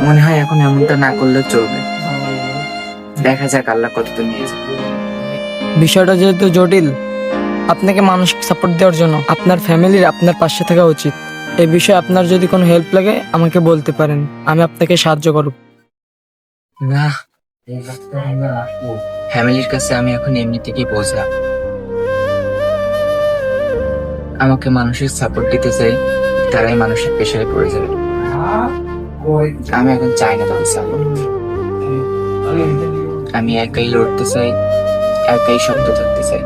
মনে হয় এখন এমনটা না করলে চলবে। দেখা যাক আল্লাহ কতদূর নিয়ে যায়। বিষয়টা যেহেতু জটিল, আপনাকে মানসিক সাপোর্ট দেওয়ার জন্য আপনার ফ্যামিলির আপনার পাশে থাকা উচিত। এই বিষয়ে আপনার যদি কোনো হেল্প লাগে আমাকে বলতে পারেন, আমি আপনাকে সাহায্য করব। না, ফ্যামিলির কাছে আমি এখন এমনি থেকেই বোঝা। আমাকে মানসিক সাপোর্ট দিতে চাই, তারাই মানসিক প্রেশারে পড়ে যাবে। আমি এখন চাই না তাদের সাপোর্ট। আমি একাই লড়তে চাই, একাই শক্ত থাকতে চাই।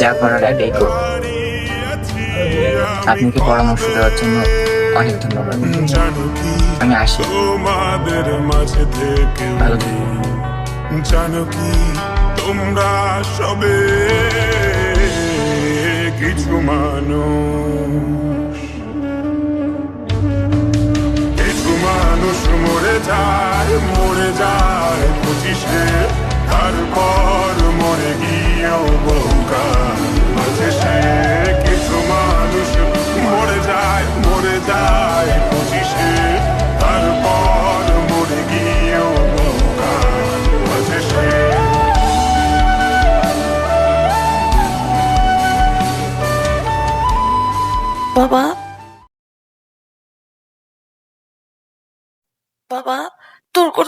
যা করার একাই করব। আপনাকে পরামর্শ দেওয়ার জন্য অনেক ধন্যবাদ। আমি আসি। তোমাদের মাঝে থেকে ভালো থাকবেন। জানো কি তোমরা সবে কিছু মানুষ মরে যায় 25-এ, তারপর মরে গিয়েও বহুকাল মাঝে সে কিছু মানুষ মরে যায় 25-এ, তারপর মরে গিয়েও বহুকাল মাঝে সে। বাবা, বাবা, তোর কোনো